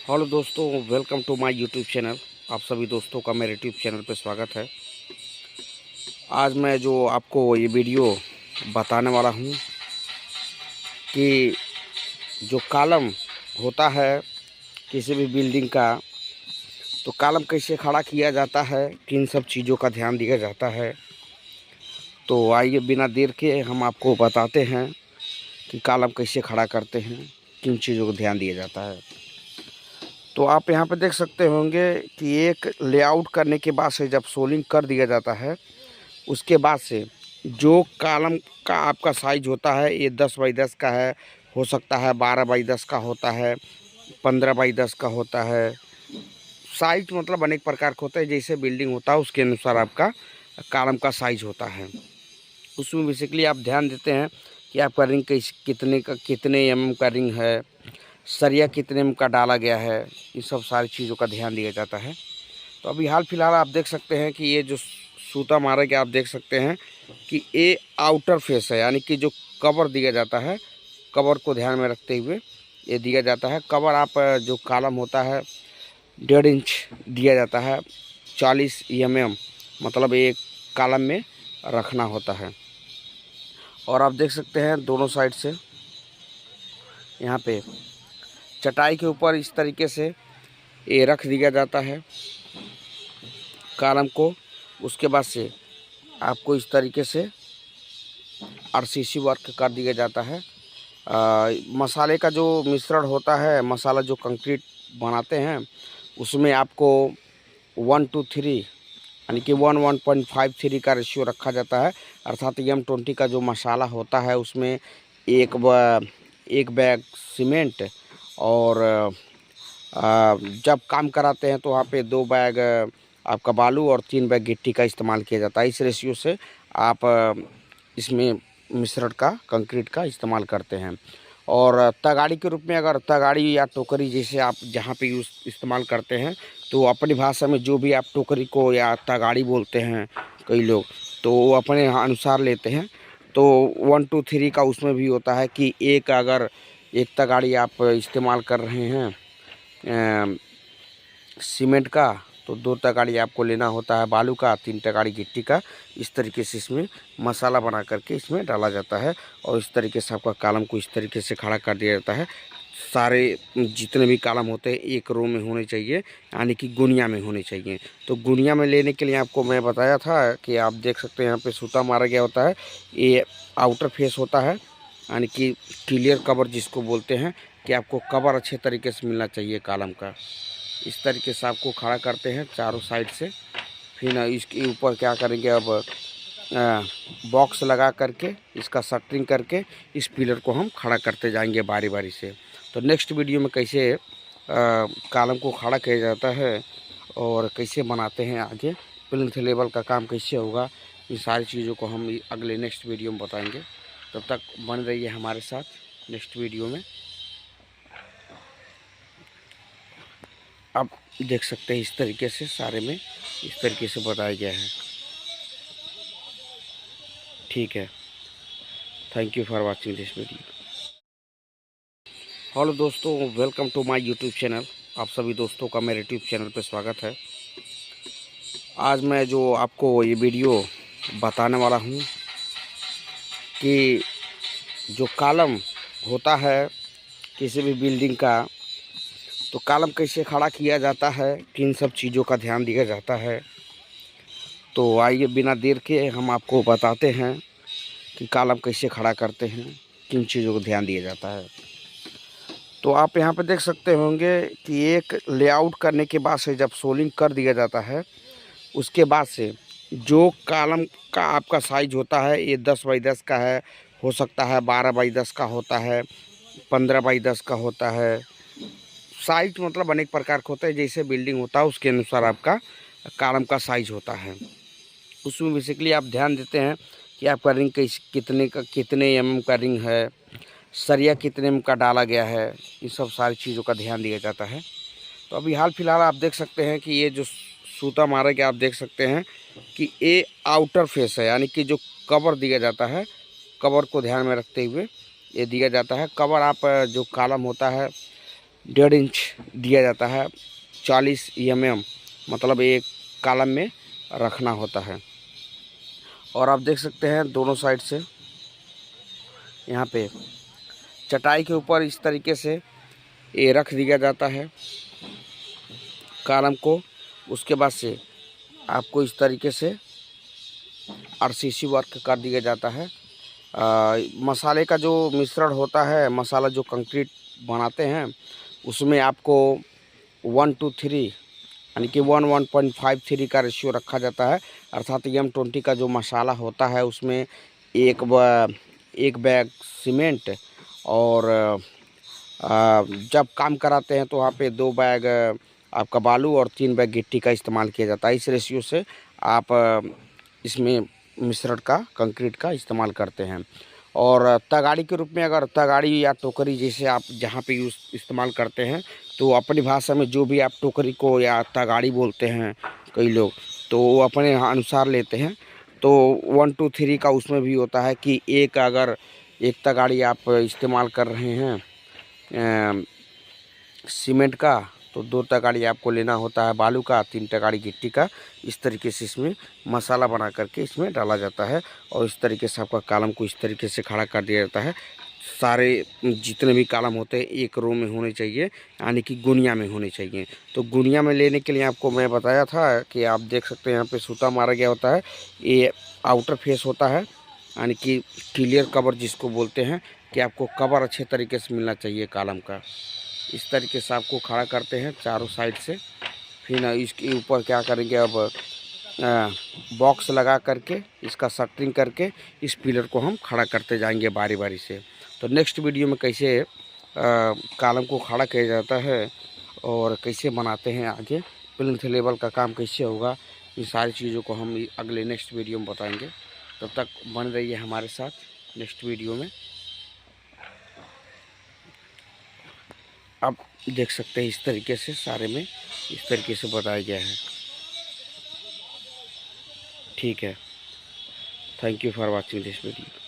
Hello दोस्तों, welcome to my YouTube channel. आप सभी दोस्तों का मेरे यूट्यूब चैनल पर स्वागत है। आज मैं जो आपको ये वीडियो बताने वाला हूँ कि जो कॉलम होता है किसी भी बिल्डिंग का, तो कॉलम कैसे खड़ा किया जाता है, किन सब चीज़ों का ध्यान दिया जाता है। तो आइए बिना देर के हम आपको बताते हैं कि कॉलम कैसे खड़ा करते हैं, किन चीज़ों को ध्यान दिया जाता है। तो आप यहाँ पे देख सकते होंगे कि एक लेआउट करने के बाद से जब सोलिंग कर दिया जाता है, उसके बाद से जो कॉलम का आपका साइज होता है, ये 10 बाई 10 का है, हो सकता है 12 बाई 10 का होता है, 15 बाई 10 का होता है। साइज मतलब अनेक प्रकार का होता है, जैसे बिल्डिंग होता है उसके अनुसार आपका कॉलम का साइज होता है। उसमें बेसिकली आप ध्यान देते हैं कि आपका रिंग कितने एमएम का रिंग है, सरिया कितने एमएम का डाला गया है, इन सब सारी चीज़ों का ध्यान दिया जाता है। तो अभी हाल फिलहाल आप देख सकते हैं कि ये जो सूता मारा गया, आप देख सकते हैं कि ये आउटर फेस है, यानी कि जो कवर दिया जाता है, कवर को ध्यान में रखते हुए ये दिया जाता है। कवर आप जो कॉलम होता है 1.5 इंच दिया जाता है, 40 mm मतलब एक कॉलम में रखना होता है। और आप देख सकते हैं दोनों साइड से यहाँ पे चटाई के ऊपर इस तरीके से ये रख दिया जाता है कॉलम को। उसके बाद से आपको इस तरीके से आरसीसी वर्क कर दिया जाता है। मसाले का जो मिश्रण होता है, मसाला जो कंक्रीट बनाते हैं, उसमें आपको 1:3 यानी कि 1:1.53 का रेशियो रखा जाता है। अर्थात M20 का जो मसाला होता है उसमें एक बैग सीमेंट और जब काम कराते हैं तो वहाँ पे 2 बैग आपका बालू और 3 बैग गिट्टी का इस्तेमाल किया जाता है। इस रेशियो से आप इसमें मिश्रण का कंक्रीट का इस्तेमाल करते हैं। और तगाड़ी के रूप में, अगर तगाड़ी या टोकरी जैसे आप जहाँ पे यूज़ इस्तेमाल करते हैं, तो अपनी भाषा में जो भी आप टोकरी को या तगाड़ी बोलते हैं कई लोग, तो वो अपने अनुसार लेते हैं। तो 1 2 3 का उसमें भी होता है कि एक अगर एक तगाड़ी आप इस्तेमाल कर रहे हैं सीमेंट का, तो 2 तगाड़ी आपको लेना होता है बालू का, 3 तगाड़ी गिट्टी का। इस तरीके से इसमें मसाला बना करके इसमें डाला जाता है और इस तरीके से आपका कॉलम को इस तरीके से खड़ा कर दिया जाता है। सारे जितने भी कॉलम होते हैं एक रो में होने चाहिए, यानी कि गुनिया में होने चाहिए। तो गुनिया में लेने के लिए आपको मैं बताया था कि आप देख सकते हैं यहाँ पे सूता मारा गया होता है। ये आउटर फेस होता है, यानी कि क्लियर कवर जिसको बोलते हैं, कि आपको कवर अच्छे तरीके से मिलना चाहिए कॉलम का। इस तरीके से आपको खड़ा करते हैं चारों साइड से। फिर इसके ऊपर क्या करेंगे, अब बॉक्स लगा करके इसका शटरिंग करके इस पिलर को हम खड़ा करते जाएंगे बारी बारी से। तो नेक्स्ट वीडियो में कैसे कॉलम को खड़ा किया जाता है और कैसे बनाते हैं, आगे प्लिंथ लेवल का काम कैसे होगा, इन सारी चीज़ों को हम अगले नेक्स्ट वीडियो में बताएंगे। तब तक बन रहिए हमारे साथ नेक्स्ट वीडियो में। आप देख सकते हैं इस तरीके से सारे में इस तरीके से बताया गया है। ठीक है, thank you for watching this video. Hello दोस्तों, welcome to my YouTube channel. आप सभी दोस्तों का मेरे यूट्यूब चैनल पर स्वागत है। आज मैं जो आपको ये वीडियो बताने वाला हूँ कि जो कॉलम होता है किसी भी बिल्डिंग का, तो कॉलम कैसे खड़ा किया जाता है, किन सब चीज़ों का ध्यान दिया जाता है। तो आइए बिना देर के हम आपको बताते हैं कि कॉलम कैसे खड़ा करते हैं, किन चीज़ों को ध्यान दिया जाता है। तो आप यहाँ पे देख सकते होंगे कि एक लेआउट करने के बाद से जब सोलिंग कर दिया जाता है, उसके बाद से जो कॉलम का आपका साइज होता है, ये 10 बाई 10 का है, हो सकता है 12 बाई 10 का होता है, 15 बाई 10 का होता है। साइज मतलब अनेक प्रकार का होता है, जैसे बिल्डिंग होता है उसके अनुसार आपका कॉलम का साइज होता है। उसमें बेसिकली आप ध्यान देते हैं कि आपका रिंग कितने एमएम का रिंग है, सरिया कितने एमएम का डाला गया है, इन सब सारी चीज़ों का ध्यान दिया जाता है। तो अभी हाल फिलहाल आप देख सकते हैं कि ये जो सूता मारा गया, आप देख सकते हैं कि ये आउटर फेस है, यानी कि जो कवर दिया जाता है, कवर को ध्यान में रखते हुए ये दिया जाता है। कवर आप जो कॉलम होता है 1.5 इंच दिया जाता है। 40 mm मतलब एक कॉलम में रखना होता है। और आप देख सकते हैं दोनों साइड से यहाँ पे चटाई के ऊपर इस तरीके से ये रख दिया जाता है कॉलम को। उसके बाद से आपको इस तरीके से आरसीसी वर्क कर दिया जाता है। मसाले का जो मिश्रण होता है, मसाला जो कंक्रीट बनाते हैं, उसमें आपको 1:3 यानी कि 1:1.53 का रेशियो रखा जाता है। अर्थात M20 का जो मसाला होता है उसमें एक बैग सीमेंट और जब काम कराते हैं तो वहाँ पे 2 बैग आपका बालू और 3 बैग गिट्टी का इस्तेमाल किया जाता है। इस रेशियो से आप इसमें मिश्रण का कंक्रीट का इस्तेमाल करते हैं। और तगाड़ी के रूप में, अगर तगाड़ी या टोकरी जैसे आप जहाँ पे यूज़ इस्तेमाल करते हैं, तो अपनी भाषा में जो भी आप टोकरी को या तगाड़ी बोलते हैं कई लोग, तो वो अपने अनुसार लेते हैं। तो 1 2 3 का उसमें भी होता है कि अगर एक तगाड़ी आप इस्तेमाल कर रहे हैं सीमेंट का, तो 2 तगाड़ी आपको लेना होता है बालू का, 3 तगाड़ी गिट्टी का। इस तरीके से इसमें मसाला बना करके इसमें डाला जाता है और इस तरीके से आपका कॉलम को इस तरीके से खड़ा कर दिया जाता है। सारे जितने भी कॉलम होते हैं एक रो में होने चाहिए, यानी कि गुनिया में होने चाहिए। तो गुनिया में लेने के लिए आपको मैं बताया था कि आप देख सकते हैं यहाँ पे सूता मारा गया होता है। ये आउटर फेस होता है, यानी कि क्लियर कवर जिसको बोलते हैं, कि आपको कवर अच्छे तरीके से मिलना चाहिए कॉलम का। इस तरीके से आपको खड़ा करते हैं चारों साइड से। फिर इसके ऊपर क्या करेंगे, अब बॉक्स लगा करके इसका शटरिंग करके इस पिलर को हम खड़ा करते जाएंगे बारी बारी से। तो नेक्स्ट वीडियो में कैसे कॉलम को खड़ा किया जाता है और कैसे बनाते हैं, आगे प्लिंथ लेवल का काम कैसे होगा, इन सारी चीज़ों को हम अगले नेक्स्ट वीडियो में बताएंगे। तब तक बन रहिए हमारे साथ नेक्स्ट वीडियो में। आप देख सकते हैं इस तरीके से सारे में इस तरीके से बताया गया है। ठीक है, thank you for watching this video.